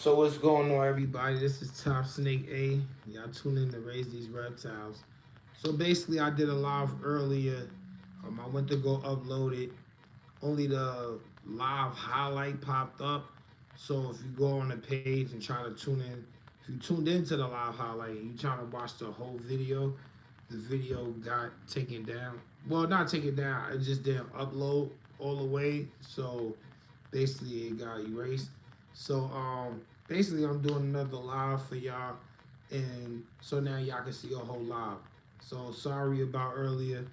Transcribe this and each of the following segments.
So what's going on, everybody? This is Top Snake A. Y'all tune in to Raise These Reptiles. So basically, I did a live earlier. I went to go upload it. Only the live highlight popped up. So if you go on the page and try to tune in, if you tuned into the live highlight and you trying to watch the whole video, the video got taken down. Well, not taken down. It just didn't upload all the way. So basically, it got erased. So basically, I'm doing another live for y'all, and so now y'all can see a whole live. So sorry about earlier.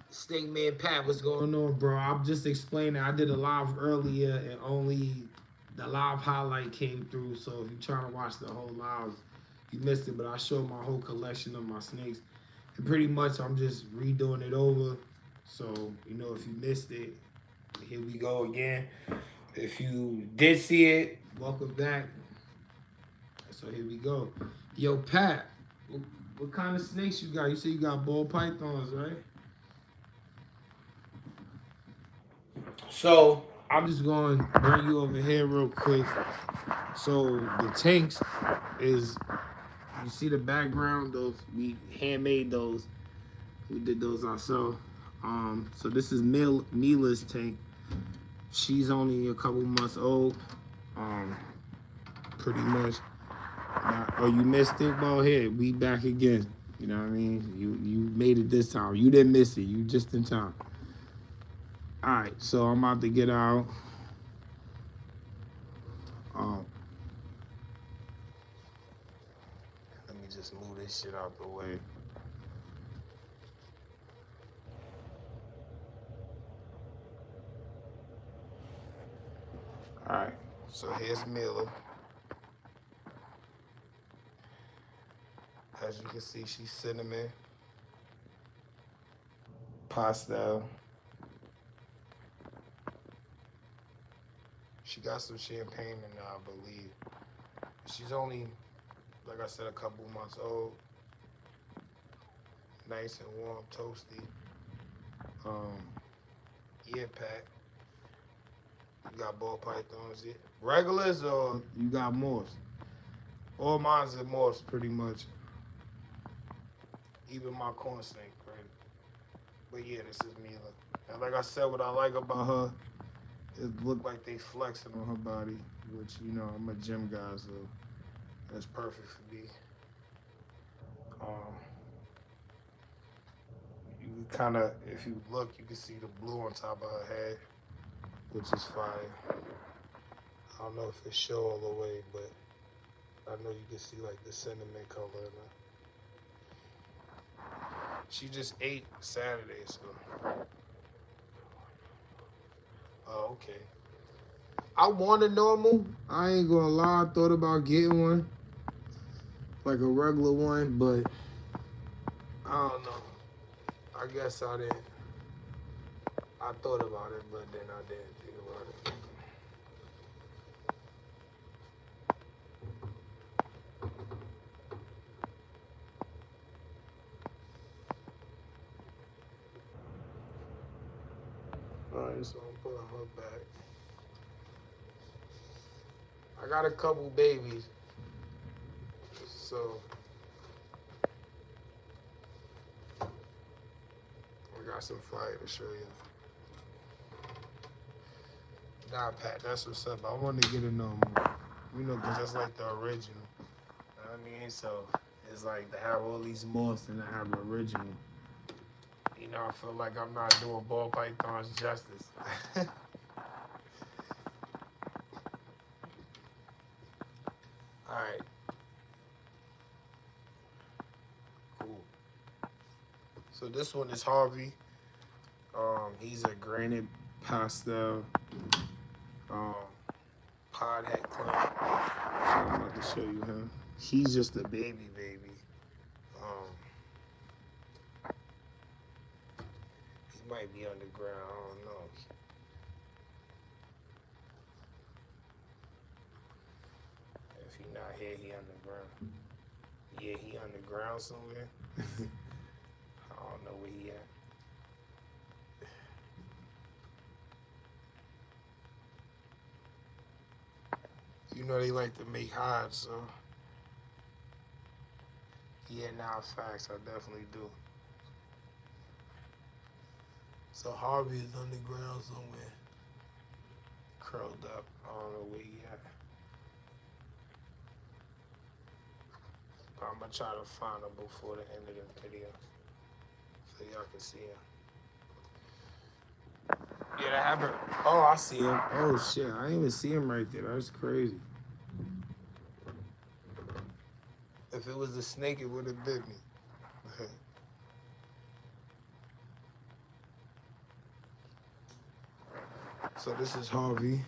Snake Man Pat, what's going on, bro? I'm just explaining. I did a live earlier, and only the live highlight came through. So if you're trying to watch the whole live, you missed it. But I showed my whole collection of my snakes, and pretty much I'm just redoing it over. So if you missed it, here we go again. If you did see it, welcome back. So here we go. Yo, Pat, what kind of snakes you got? You say you got ball pythons, right? So I'm just going to bring you over here real quick. So the tanks is, you see the background, those, we handmade those. We did those ourselves. So this is Mila's tank. She's only a couple months old. Pretty much. Oh, you missed it? Well, here, we back again. You know what I mean? You made it this time. You didn't miss it. You just in time. All right, so I'm about to get out. Let me just move this shit out the way. All right, so here's Mila. As you can see, she's cinnamon, pastel. She got some champagne in her, I believe. She's only, like I said, a couple months old. Nice and warm, toasty. Yeah, Pat. You got ball pythons, yeah. Regulars or you got morphs? All mine's are morphs, pretty much. Even my corn snake, right? But yeah, this is Mila. And like I said, what I like about her, it look like they flexing on her body, which, I'm a gym guy, so that's perfect for me. You kind of, if you look, you can see the blue on top of her head, which is fire. I don't know if it show all the way, but I know you can see like the cinnamon color in her. She just ate Saturday, so. Oh, okay. I want a normal. I ain't gonna lie, I thought about getting one. Like a regular one, but I don't know. I guess I didn't. I thought about it, but then I didn't think about it. Alright, so I'm putting her back. I got a couple babies, so I got some fire to show you. Nah, Pat, that's what's up. I want to get a normal, because that's like the original. You know what I mean? So it's like to have all these morphs and to have the original. I feel like I'm not doing ball pythons justice. All right. Cool. So this one is Harvey. He's a granite pastel podhead clown. So I'm about to show you him. He's just a baby. He might be underground. I don't know. If he not here, he underground. Yeah, he underground somewhere. I don't know where he at. know they like to make hides, so yeah, nah, facts, I definitely do. So Harvey is on the ground somewhere, curled up. I don't know where he at. But I'm gonna try to find him before the end of the video, so y'all can see him. Yeah, that happened. Oh, I see him. Oh shit, I didn't even see him right there. That's crazy. If it was a snake, it would have bit me. So this is Harvey. You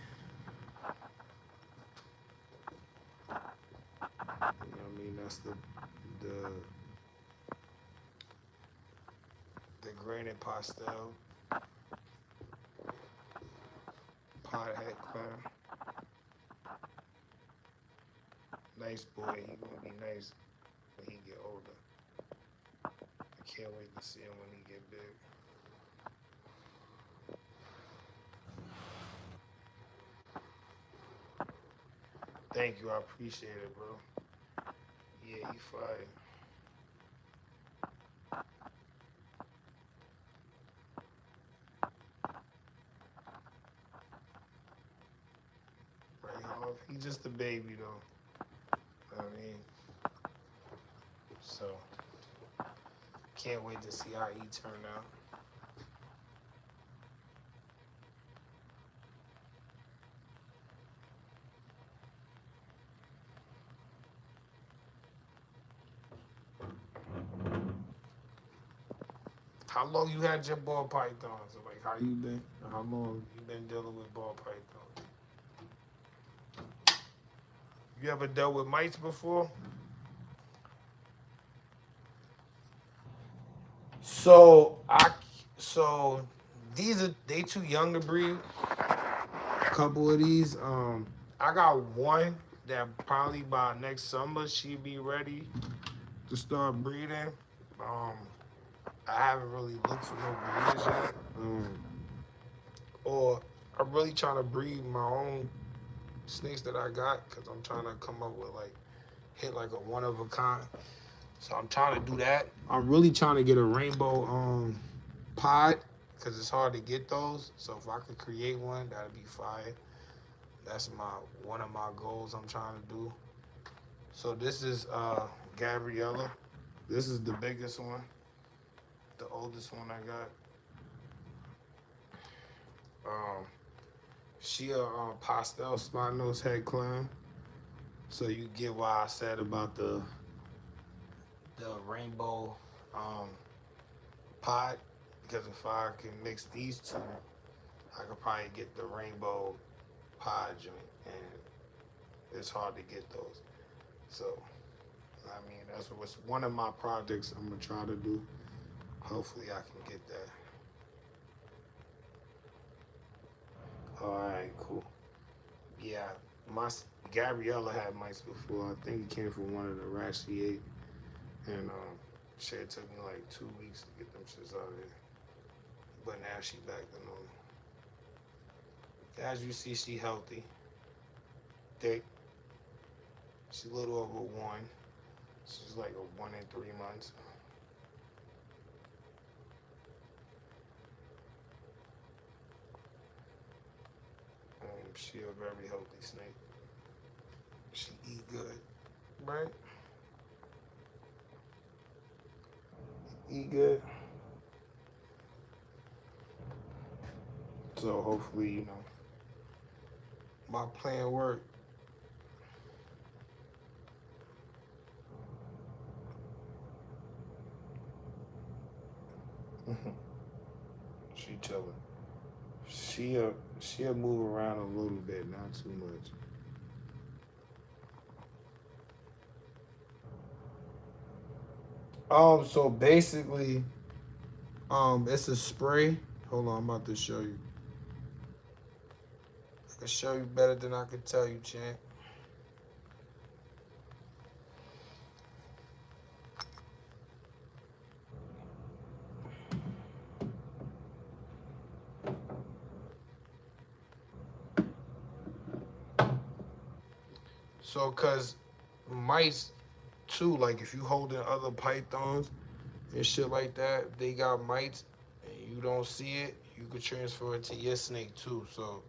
know what I mean? That's the the granite pastel pothead clown. Nice boy. He gonna be nice when he get older. I can't wait to see him when he get big. Thank you, I appreciate it, bro. Yeah, he fire. Right, Harv? He just a baby though. You know what I mean? So can't wait to see how he turn out. How long you had your ball pythons? Like how you been? How long you been dealing with ball pythons? You ever dealt with mites before? So so these are they too young to breed. A couple of these. I got one that probably by next summer she be ready to start breeding. Um, I haven't really looked for no breeders yet. Or I'm really trying to breed my own snakes that I got because I'm trying to come up with like hit like a one of a kind. So I'm trying to do that. I'm really trying to get a rainbow pod because it's hard to get those. So if I could create one, that'd be fire. That's one of my goals I'm trying to do. So this is Gabriella. This is the biggest one, the oldest one I got. She a pastel spot nose head clown. So you get why I said about the rainbow pod, because if I can mix these two, I could probably get the rainbow pod joint, and it's hard to get those. So I mean, that's what's one of my projects I'm gonna try to do. Hopefully I can get that. All right, cool. Yeah, my Gabriella had mice before. I think it came from one of the rats she ate, and shit took me like 2 weeks to get them shits out of there. But now she back to normal. As you see, she healthy, thick. She's a little over 1. She's like a 1 in 3 months. She a very healthy snake. She eat good, right? Eat good. So hopefully, you know, my plan worked. She chilling. She'll move around a little bit, not too much. So basically, it's a spray. Hold on, I'm about to show you. I can show you better than I can tell you, champ. So, cause mice too, like if you holding other pythons and shit like that, they got mites and you don't see it, you could transfer it to your snake too. So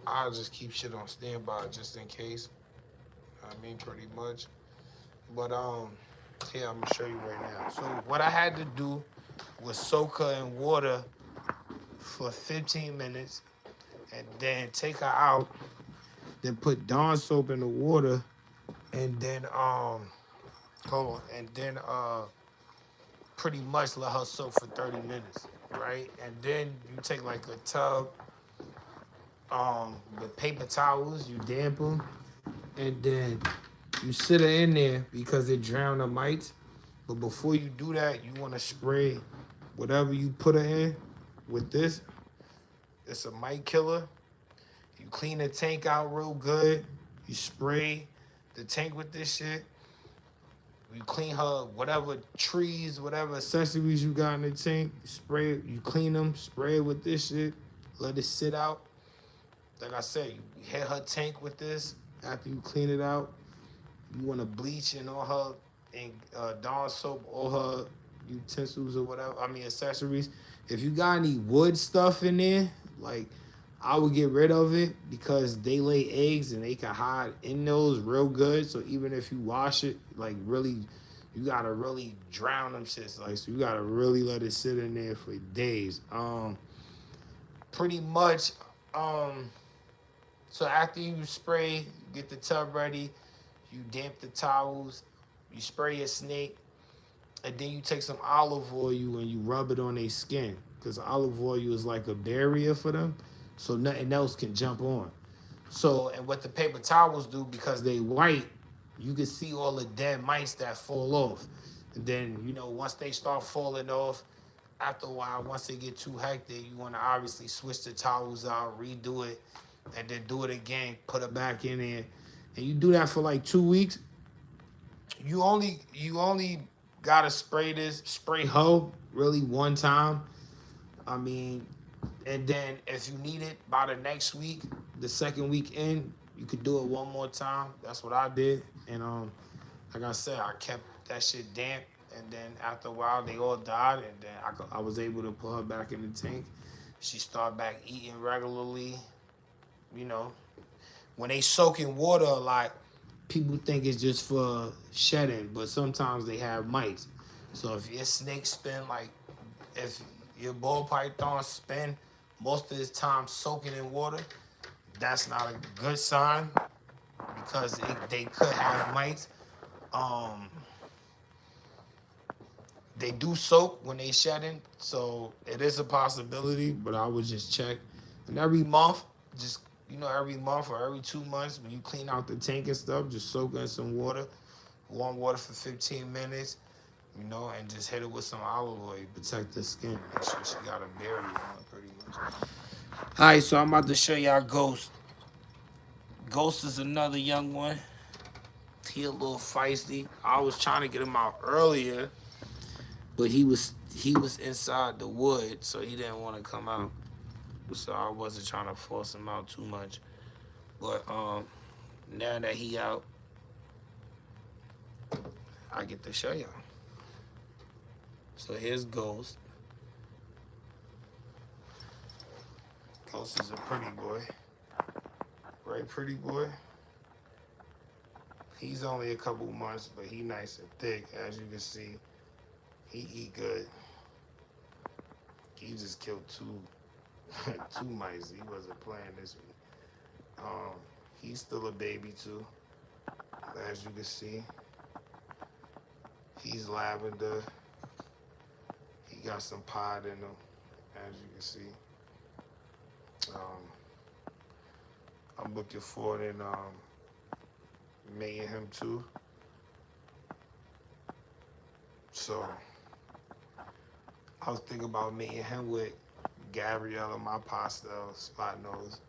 I'll just keep shit on standby just in case. I mean, pretty much. But here I'm gonna show you right now. So what I had to do was soak her in water for 15 minutes and then take her out, then put Dawn soap in the water, and then hold on, and then pretty much let her soak for 30 minutes, right? And then you take like a tub with paper towels, you damp them, and then you sit her in there because it drown the mites. But before you do that, you want to spray whatever you put her in with this. It's a mite killer. You clean the tank out real good. You spray the tank with this shit. You clean her whatever trees, whatever accessories you got in the tank. You spray it. You clean them. Spray it with this shit. Let it sit out. Like I said, you hit her tank with this. After you clean it out, you want to bleach in all her and Dawn soap, all her utensils or whatever. I mean accessories. If you got any wood stuff in there, like I would get rid of it because they lay eggs and they can hide in those real good. So even if you wash it, like really, you gotta really drown them shits. Like so, you gotta really let it sit in there for days. Pretty much. So after you spray, get the tub ready, you damp the towels, you spray your snake, and then you take some olive oil and you rub it on their skin. Because olive oil is like a barrier for them, so nothing else can jump on. So, and what the paper towels do, because they white, you can see all the dead mice that fall off. And then, you know, once they start falling off, after a while, once they get too hectic, you want to obviously switch the towels out, redo it, and then do it again, put it back in there. And you do that for like 2 weeks. You only gotta spray hoe really one time. I mean, and then if you need it by the next week, the second week in, you could do it one more time. That's what I did. And like I said, I kept that shit damp. And then after a while, they all died. And then I was able to put her back in the tank. She started back eating regularly. You know, when they soak in water a lot, people think it's just for shedding, but sometimes they have mites. So if your snake spend like, if your ball python spend most of his time soaking in water, that's not a good sign because they could have mites. They do soak when they shedding, so it is a possibility, but I would just check. And every month, just, you know, every month or every 2 months, when you clean out the tank and stuff, just soak in some water, warm water for 15 minutes, you know, and just hit it with some olive oil, protect the skin, make sure she got a barrier on pretty much. All right, so I'm about to show y'all Ghost. Ghost is another young one. He a little feisty. I was trying to get him out earlier, but he was inside the wood, so he didn't want to come out. So I wasn't trying to force him out too much. But now that he out, I get to show y'all. So here's Ghost. Ghost is a pretty boy. Right, pretty boy? He's only a couple months, but he nice and thick, as you can see. He eat good. He just killed two mice. He wasn't playing this week. He's still a baby too, as you can see. He's lavender. He got some pod in him, as you can see. I'm looking forward in mating him too. So I was thinking about mating him with Gabrielle, my pastel spot nose,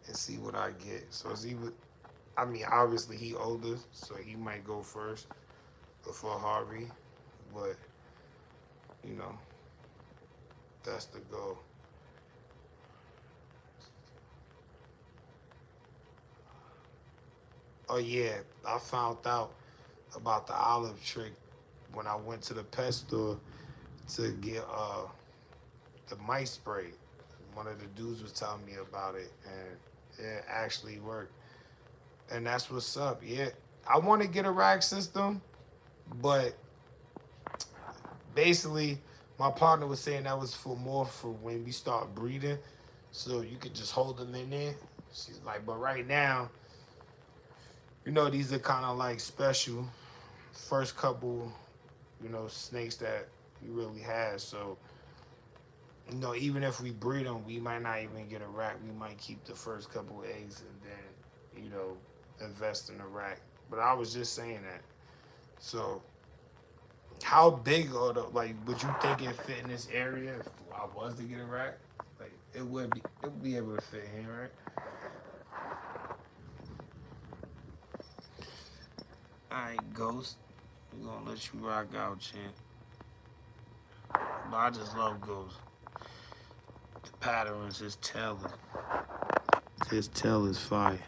and see what I get. So it's either, I mean, obviously he older, so he might go first before Harvey, but you know, that's the goal. Oh yeah, I found out about the olive trick when I went to the pet store to get the mice spray. One of the dudes was telling me about it, and it actually worked. And that's what's up. Yeah, I want to get a rack system, but basically, my partner was saying that was for more for when we start breeding, so you could just hold them in there. She's like, but right now, these are kind of like special first couple, snakes that we really had. So, even if we breed them, we might not even get a rack. We might keep the first couple of eggs and then, invest in a rack. But I was just saying that. So, how big are the like? Would you think it fit in this area if I was to get a rack? Like it would be able to fit in, right? All right, Ghost. We're gonna let you rock out, champ. But I just love Ghost. The patterns, his tail is fire.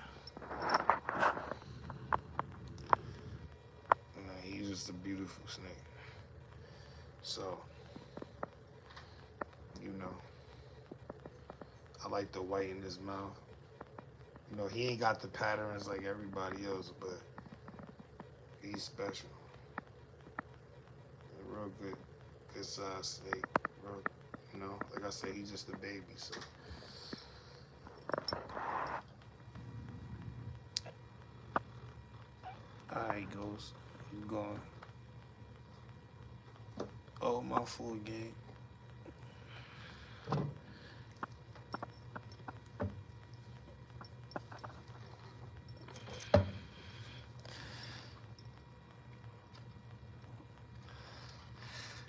He's just a beautiful snake. So, you know, I like the white in his mouth. He ain't got the patterns like everybody else, but he's special. A real good size snake. Real, like I said, he's just a baby. So, alright, Ghost. You going? Oh, my full game.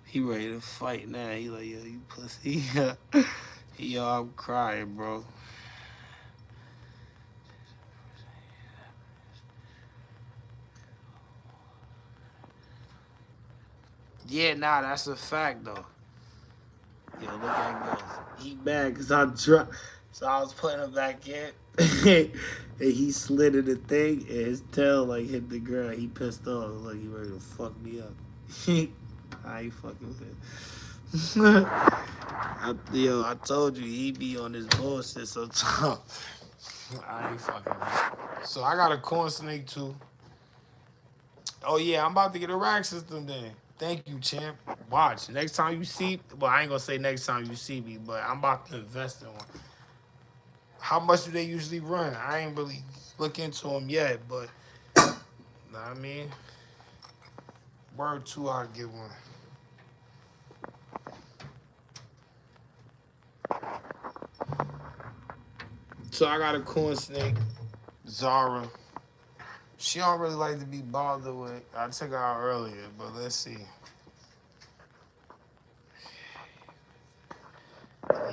He ready to fight now. He like, yo, you pussy. Yo, I'm crying, bro. Yeah, nah, that's a fact, though. Yo, look at Ghost. He mad because I dropped. So I was putting him back in. And he slid in the thing, and his tail, like, hit the ground. He pissed off. Like, he ready to fuck me up. I ain't fucking with it. I told you, he be on this bullshit sometimes. I ain't fucking with it. So I got a corn snake, too. Oh, yeah, I'm about to get a rack system then. Thank you, champ. Watch. Next time you see, well, I ain't gonna say next time you see me, but I'm about to invest in one. How much do they usually run? I ain't really look into them yet, but know what I mean, word two, I'll get one. So I got a corn snake, Zara. She don't really like to be bothered with. I took her out earlier, but let's see.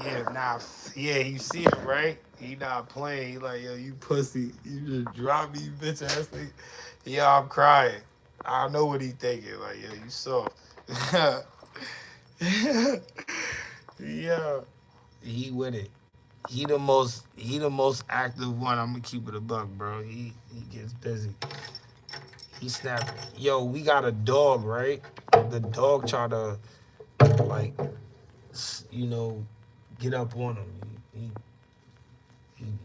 Yeah, nah, yeah, you see him, right? He not playing. He like, yo, you pussy. You just drop me, you bitch ass nigga. Yeah, I'm crying. I know what he thinking. Like, yo, you soft. Yeah. He with it. He the most active one. I'm gonna keep it a buck, bro. He gets busy. He snapped. Yo, we got a dog, right? The dog try to like, you know, get up on him.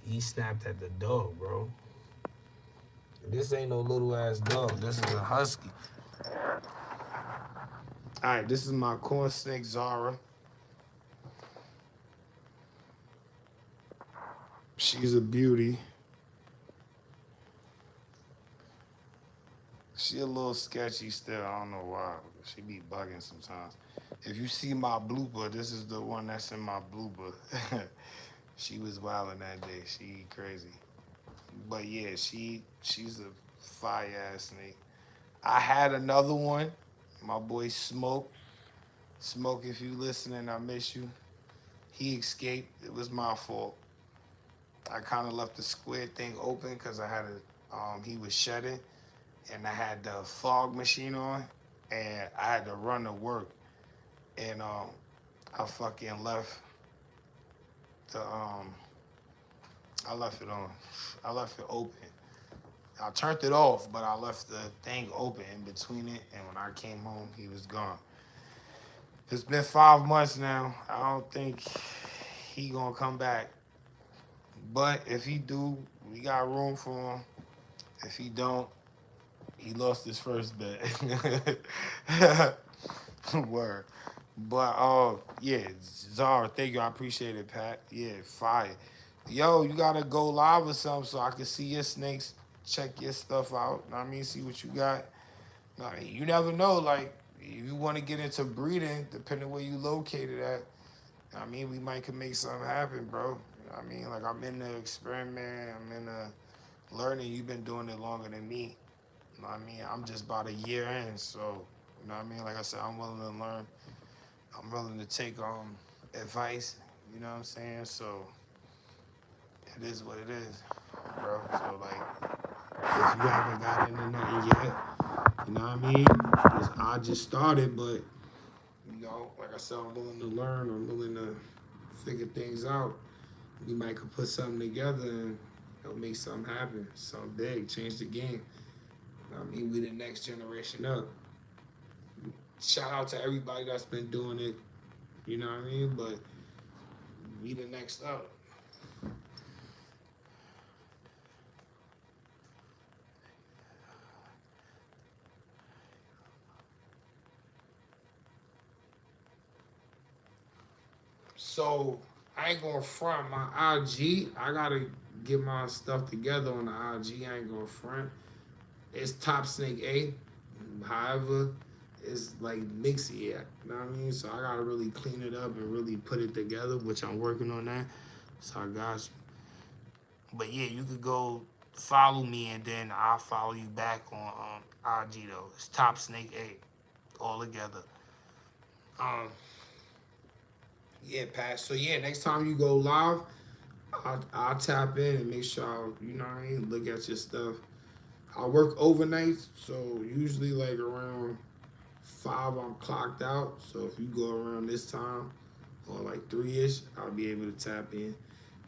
He snapped at the dog, bro. This ain't no little ass dog. This is a husky. All right, this is my corn snake Zara. She's a beauty. She a little sketchy still. I don't know why. She be bugging sometimes. If you see my blooper, this is the one that's in my blooper. She was wilding that day. She crazy. But yeah, she's a fire ass snake. I had another one. My boy Smoke. Smoke, if you listening, I miss you. He escaped. It was my fault. I kind of left the squid thing open because I had he was shedding, and I had the fog machine on, and I had to run to work, and I fucking left the I left it on. I left it open. I turned it off, but I left the thing open in between it. And when I came home, he was gone. It's been 5 months now. I don't think he gonna come back. But if he do, we got room for him. If he don't, he lost his first bet. Word. But yeah, Zara, thank you. I appreciate it, Pat. Yeah, fire. Yo, you gotta go live or something so I can see your snakes, check your stuff out. Know what I mean, see what you got. Nah, you never know. Like, if you want to get into breeding, depending where you located at, I mean, we might can make something happen, bro. You know what I mean? Like, I'm in the experiment. I'm in the learning. You've been doing it longer than me. You know what I mean? I'm just about a year in, so, you know what I mean? Like I said, I'm willing to learn. I'm willing to take advice. You know what I'm saying? So, it is what it is, bro. So, like, if you haven't got into nothing yet, you know what I mean? I just started, but you know, like I said, I'm willing to learn. I'm willing to figure things out. We might could put something together and make something happen, something big, change the game. You know what I mean, we the next generation up. Shout out to everybody that's been doing it. You know what I mean? But we the next up. So I ain't gonna front my IG. I gotta get my stuff together on the IG. I ain't gonna front. It's Top Snake A. However, it's like mixy, yeah. You know what I mean? So I gotta really clean it up and really put it together, which I'm working on that. So I got you. But yeah, you could go follow me and then I'll follow you back on IG though. It's Top Snake A. All together. Um, yeah, Pat. So yeah, next time you go live, I'll tap in and make sure you know what I mean, look at your stuff. I work overnight, so usually like around 5 I'm clocked out. So if you go around this time or like 3-ish, I'll be able to tap in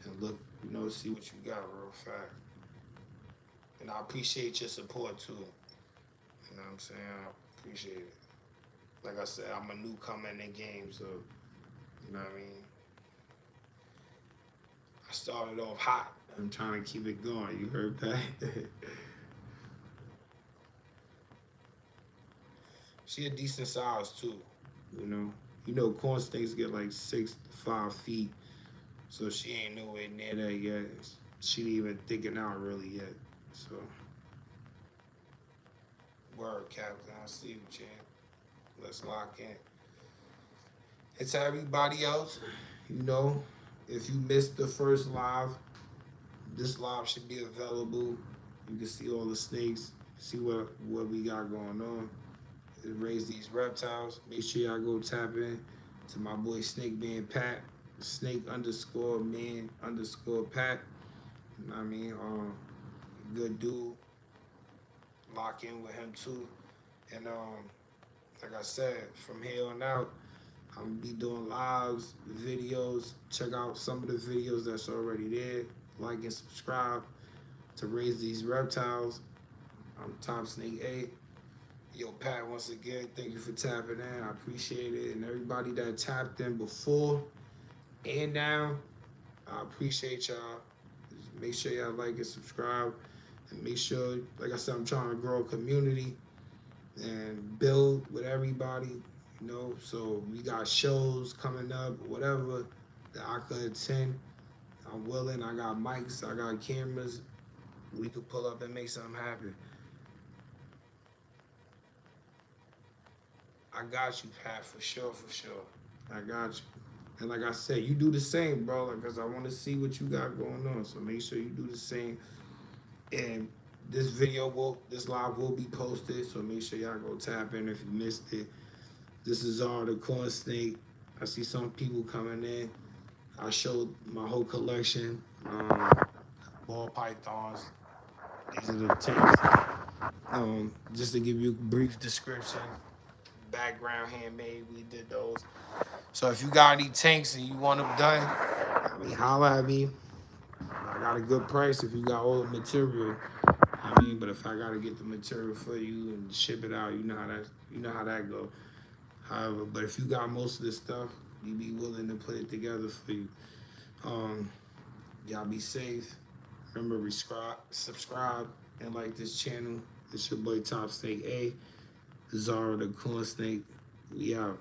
and look, you know, see what you got real fast. And I appreciate your support too. You know what I'm saying? I appreciate it. Like I said, I'm a newcomer in the game, so you know what I mean? I started off hot. I'm trying to keep it going. You heard that? She a decent size too, you know. You know, corn snakes get like 6 to 5 feet, so she ain't nowhere near that yet. She ain't even thinking out really yet. So, word, Captain. I see you, champ. Let's lock in. And to everybody else, you know, if you missed the first live, this live should be available. You can see all the snakes, see what we got going on. Raise these reptiles. Make sure y'all go tap in to my boy Snake Man Pat, Snake _ man _ Pat. You know what I mean? Good dude. Lock in with him too. And like I said, from here on out, I'm gonna be doing lives, videos. Check out some of the videos that's already there. Like and subscribe to Raise These Reptiles. I'm Top Snake A. Yo, Pat, once again, thank you for tapping in. I appreciate it. And everybody that tapped in before and now, I appreciate y'all. Just make sure y'all like and subscribe. And make sure, like I said, I'm trying to grow a community and build with everybody, you know. So we got shows coming up, whatever that I could attend. I'm willing. I got mics, I got cameras. We could pull up and make something happen. I got you, Pat, for sure, for sure. I got you. And like I said, you do the same, bro, because I want to see what you got going on. So make sure you do the same. And this live will be posted, so make sure y'all go tap in if you missed it. This is all the corn snake. I see some people coming in. I showed my whole collection. Ball pythons. These are the tanks. Just to give you a brief description. Background handmade, we did those. So if you got any tanks and you want them done, I mean, holla at me. I got a good price if you got all the material. I mean, but if I gotta get the material for you and ship it out, you know how that go. However, but if you got most of this stuff, you be willing to put it together for you. Um, y'all be safe. Remember, subscribe, and like this channel. It's your boy Top Snake A, Zara the Corn Snake. We out.